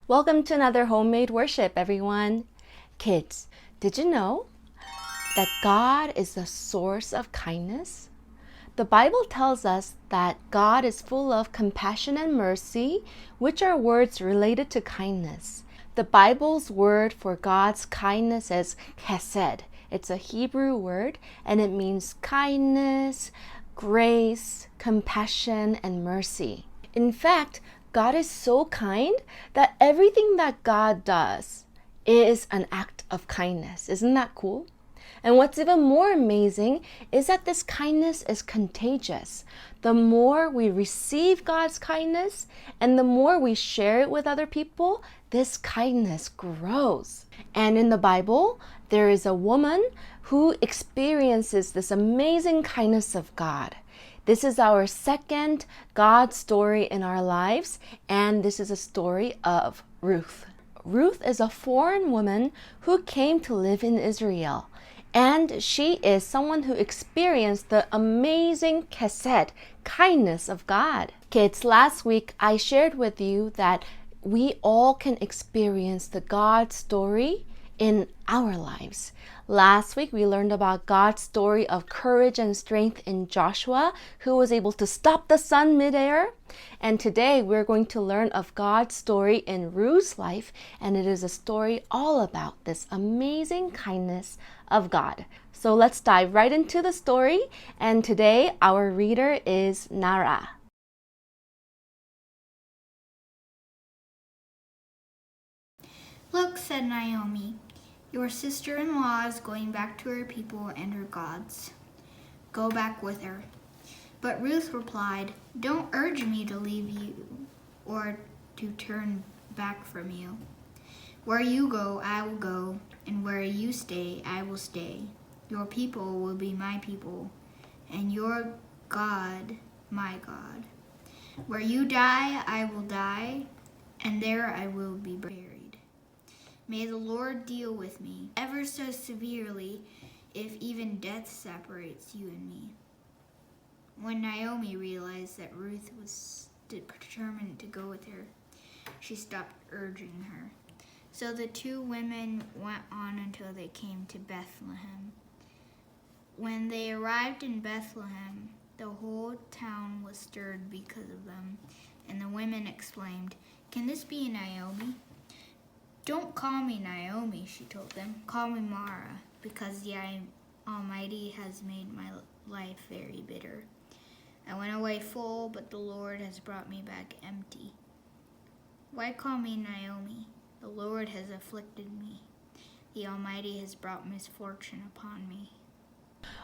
Welcome to another homemade worship, everyone. Kids, did you know that God is the source of kindness? The Bible tells us that God is full of compassion and mercy, which are words related to kindness. The Bible's word for God's kindness is chesed. It's a Hebrew word, and it means kindness, grace, compassion, and mercy. In fact, God is so kind that everything that God does is an act of kindness. Isn't that cool? And what's even more amazing is that this kindness is contagious. The more we receive God's kindness and the more we share it with other people, this kindness grows. And in the Bible, there is a woman who experiences this amazing kindness of God. This is our second God story in our lives, and this is a story of Ruth. Ruth is a foreign woman who came to live in Israel, and she is someone who experienced the amazing chesed, kindness of God. Kids, last week I shared with you that we all can experience the God story in our lives. Last week, we learned about God's story of courage and strength in Joshua, who was able to stop the sun midair. And today, we're going to learn of God's story in Ruth's life, and it is a story all about this amazing kindness of God. So let's dive right into the story, and today, our reader is Nara. "Look," said Naomi, "your sister-in-law is going back to her people and her gods. Go back with her." But Ruth replied, "Don't urge me to leave you or to turn back from you. Where you go, I will go, and where you stay, I will stay. Your people will be my people, and your God, my God. Where you die, I will die, and there I will be buried. May the Lord deal with me ever so severely if even death separates you and me." When Naomi realized that Ruth was determined to go with her, she stopped urging her. So the two women went on until they came to Bethlehem. When they arrived in Bethlehem, the whole town was stirred because of them, and the women exclaimed, "Can this be Naomi?" "Don't call me Naomi," she told them. "Call me Mara, because the Almighty has made my life very bitter. I went away full, but the Lord has brought me back empty. Why call me Naomi? The Lord has afflicted me. The Almighty has brought misfortune upon me."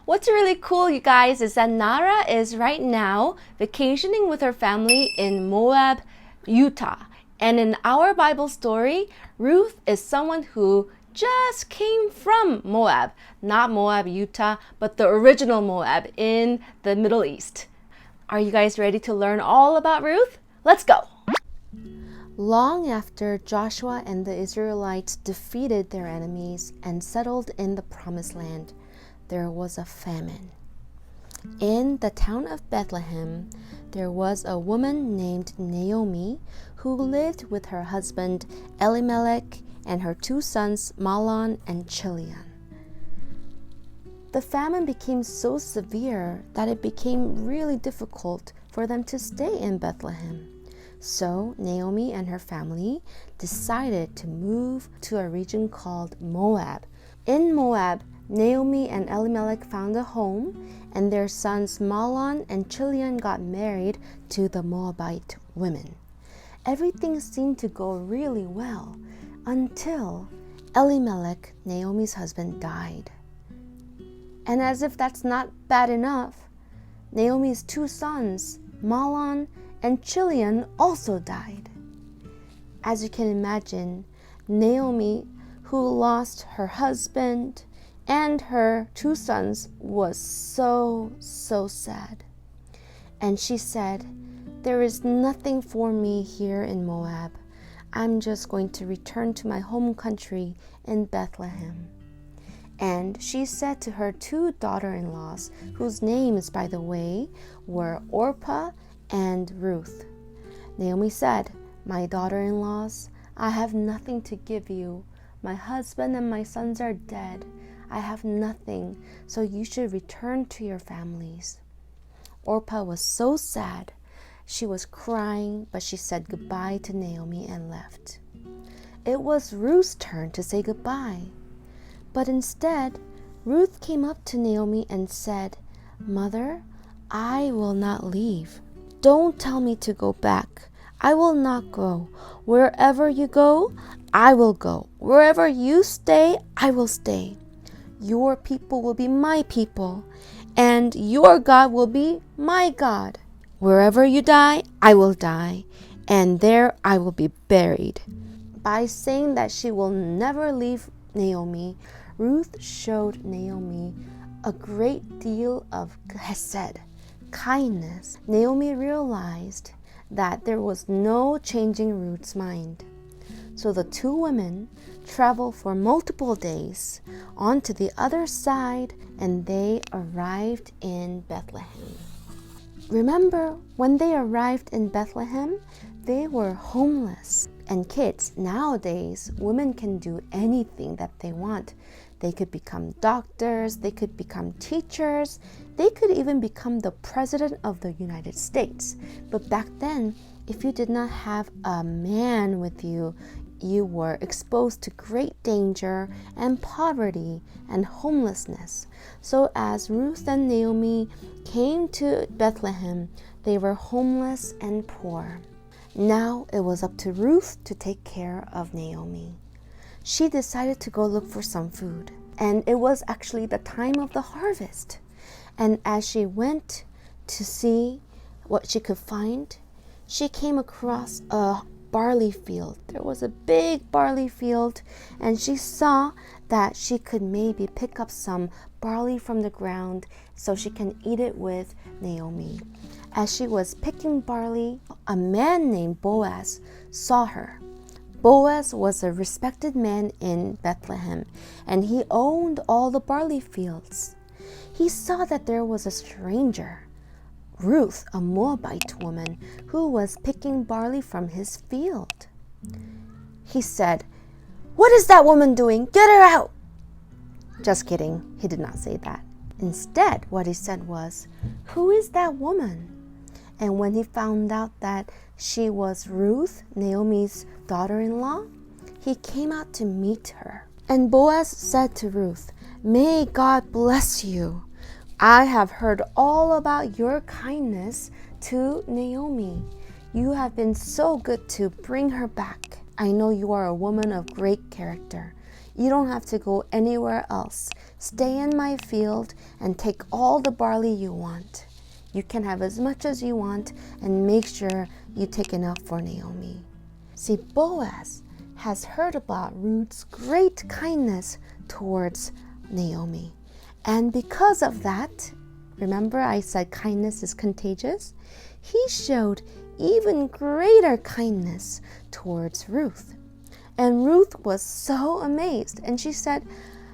What's really cool, you guys, is that Nara is right now vacationing with her family in Moab, Utah. And in our Bible story, Ruth is someone who just came from Moab. Not Moab, Utah, but the original Moab in the Middle East. Are you guys ready to learn all about Ruth? Let's go! Long after Joshua and the Israelites defeated their enemies and settled in the Promised Land, there was a famine. In the town of Bethlehem, there was a woman named Naomi who lived with her husband Elimelech and her two sons Mahlon and Chilion. The famine became so severe that it became really difficult for them to stay in Bethlehem. So Naomi and her family decided to move to a region called Moab. In Moab, Naomi and Elimelech found a home, and their sons Mahlon and Chilion got married to the Moabite women. Everything seemed to go really well until Elimelech, Naomi's husband, died. And as if that's not bad enough, Naomi's two sons, Mahlon and Chilion, also died. As you can imagine, Naomi, who lost her husband and her two sons, was so sad. And she said, "There is nothing for me here in Moab. I'm just going to return to my home country in Bethlehem." And she said to her two daughter-in-laws, whose names, by the way, were Orpah and Ruth. Naomi said, "My daughter-in-laws, I have nothing to give you. My husband and my sons are dead. I have nothing, so you should return to your families. Orpah was so sad. She was crying, but she said goodbye to Naomi and left. It was Ruth's turn to say goodbye. But instead, Ruth came up to Naomi and said, Mother, I will not leave. Don't tell me to go back. I will not go. Wherever you go, I will go. Wherever you stay, I will stay. Your people will be my people, and your God will be my God. Wherever you die, I will die, and there I will be buried. By saying that she will never leave Naomi, Ruth showed Naomi a great deal of chesed, kindness. Naomi realized that there was no changing Ruth's mind. So the two women traveled for multiple days on to the other side, and they arrived in Bethlehem. Remember, when they arrived in Bethlehem, they were homeless. And kids, nowadays, women can do anything that they want. They could become doctors, they could become teachers, they could even become the president of the United States. But back then, if you did not have a man with you, you were exposed to great danger and poverty and homelessness. So as Ruth and Naomi came to Bethlehem, they were homeless and poor. Now it was up to Ruth to take care of Naomi. She decided to go look for some food, and it was actually the time of the harvest. And as she went to see what she could find, she came across a barley field. There was a big barley field, and she saw that she could maybe pick up some barley from the ground so she can eat it with Naomi. As she was picking barley, a man named Boaz saw her. Boaz was a respected man in Bethlehem, and he owned all the barley fields. He saw that there was a stranger, Ruth, a Moabite woman, who was picking barley from his field. He said, "What is that woman doing? Get her out!" Just kidding, he did not say that. Instead, what he said was, "Who is that woman?" And when he found out that she was Ruth, Naomi's daughter-in-law, he came out to meet her. And Boaz said to Ruth, "May God bless you. I have heard all about your kindness to Naomi. You have been so good to bring her back. I know you are a woman of great character. You don't have to go anywhere else. Stay in my field and take all the barley you want. You can have as much as you want, and make sure you take enough for Naomi." See, Boaz has heard about Ruth's great kindness towards Naomi. And because of that, remember I said kindness is contagious? He showed even greater kindness towards Ruth. And Ruth was so amazed, and she said,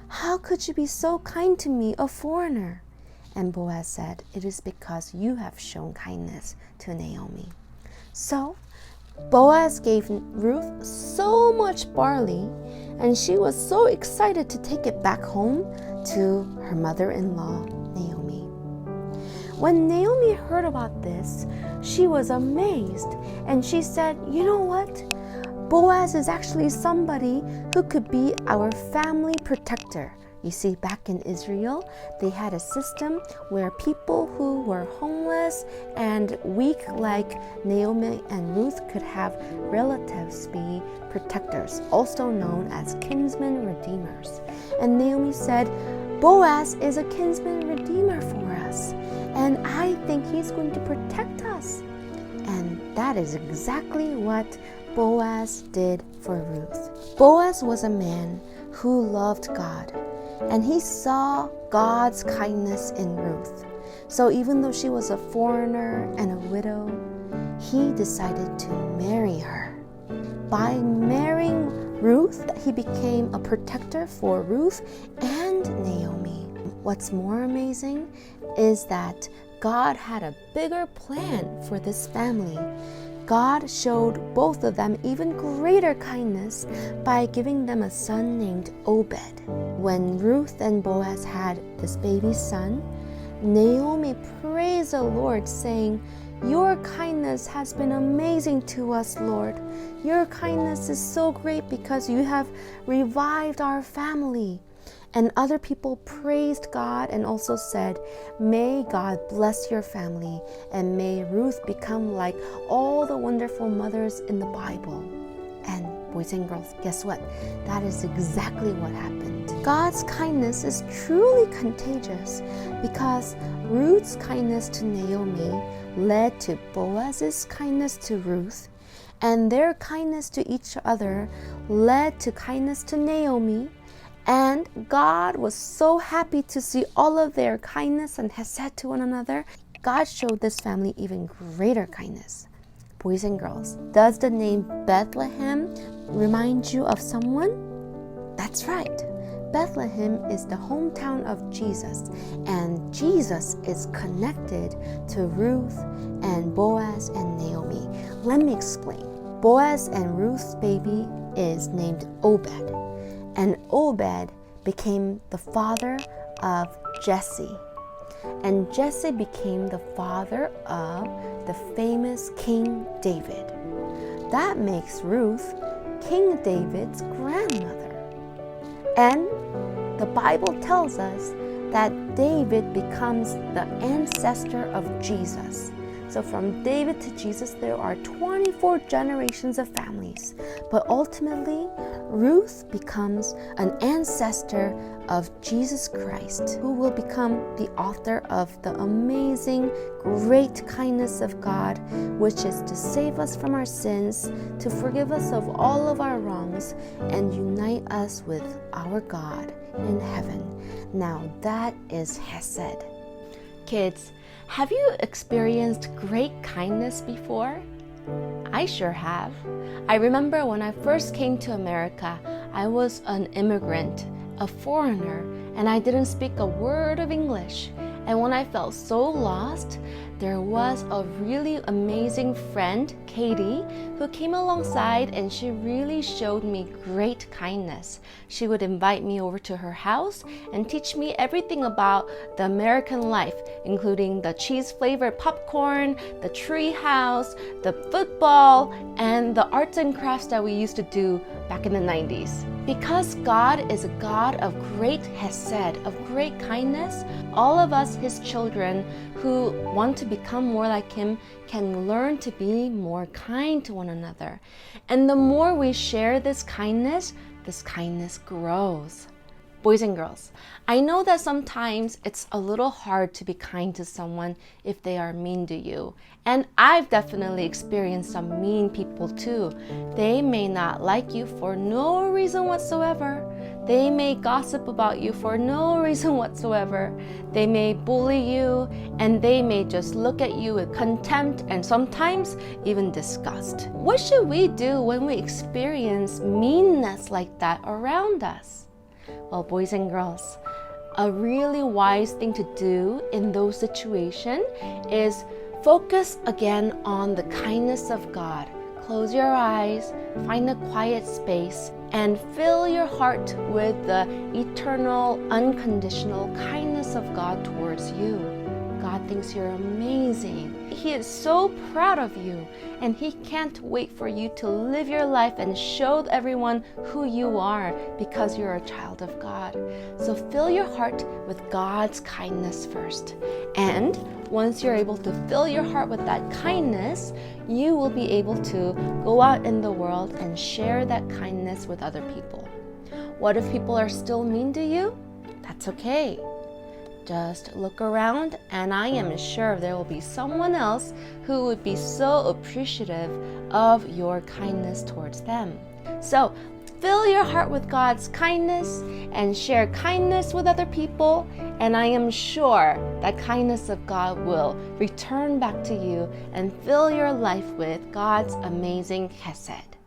"How could you be so kind to me, a foreigner?" And Boaz said, "It is because you have shown kindness to Naomi." So Boaz gave Ruth so much barley, and she was so excited to take it back home to her mother-in-law, Naomi. When Naomi heard about this, she was amazed, and she said, "You know what? Boaz is actually somebody who could be our family protector." You see, back in Israel, they had a system where people who were homeless and weak like Naomi and Ruth could have relatives be protectors, also known as kinsman redeemers. And Naomi said, "Boaz is a kinsman redeemer for us, and I think he's going to protect us." And that is exactly what Boaz did for Ruth. Boaz was a man who loved God, and he saw God's kindness in Ruth. So even though she was a foreigner and a widow, he decided to marry her. By marrying Ruth, he became a protector for Ruth and Naomi. What's more amazing is that God had a bigger plan for this family. God showed both of them even greater kindness by giving them a son named Obed. When Ruth and Boaz had this baby son, Naomi praised the Lord, saying, "Your kindness has been amazing to us, Lord. Your kindness is so great because you have revived our family." And other people praised God and also said, "May God bless your family, and may Ruth become like all the wonderful mothers in the Bible." And boys and girls, guess what? That is exactly what happened. God's kindness is truly contagious because Ruth's kindness to Naomi led to Boaz's kindness to Ruth, and their kindness to each other led to kindness to Naomi. And God was so happy to see all of their kindness and hesed to one another. God showed this family even greater kindness. Boys and girls, does the name Bethlehem remind you of someone? That's right. Bethlehem is the hometown of Jesus, and Jesus is connected to Ruth and Boaz and Naomi. Let me explain. Boaz and Ruth's baby is named Obed, and Obed became the father of Jesse, and Jesse became the father of the famous King David. That makes Ruth King David's grandmother. And the Bible tells us that David becomes the ancestor of Jesus. So from David to Jesus, there are 24 generations of families. But ultimately, Ruth becomes an ancestor of Jesus Christ, who will become the author of the amazing, great kindness of God, which is to save us from our sins, to forgive us of all of our wrongs, and unite us with our God in heaven. Now that is Hesed. Kids, have you experienced great kindness before? I sure have. I remember when I first came to America, I was an immigrant, a foreigner, and I didn't speak a word of English. And when I felt so lost, there was a really amazing friend, Katie, who came alongside, and she really showed me great kindness. She would invite me over to her house and teach me everything about the American life, including the cheese-flavored popcorn, the tree house, the football, and the arts and crafts that we used to do back in the 90s. Because God is a God of great hesed, of great kindness, all of us, His children, who want to become more like Him can learn to be more kind to one another. And the more we share this kindness grows. Boys and girls, I know that sometimes it's a little hard to be kind to someone if they are mean to you. And I've definitely experienced some mean people too. They may not like you for no reason whatsoever. They may gossip about you for no reason whatsoever. They may bully you, and they may just look at you with contempt and sometimes even disgust. What should we do when we experience meanness like that around us? Well, boys and girls, a really wise thing to do in those situations is focus again on the kindness of God. Close your eyes, find a quiet space, and fill your heart with the eternal, unconditional kindness of God towards you. God thinks you're amazing. He is so proud of you, and He can't wait for you to live your life and show everyone who you are because you're a child of God. So fill your heart with God's kindness first. And once you're able to fill your heart with that kindness, you will be able to go out in the world and share that kindness with other people. What if people are still mean to you? That's okay. Just look around, and I am sure there will be someone else who would be so appreciative of your kindness towards them. So fill your heart with God's kindness and share kindness with other people, and I am sure that kindness of God will return back to you and fill your life with God's amazing hesed.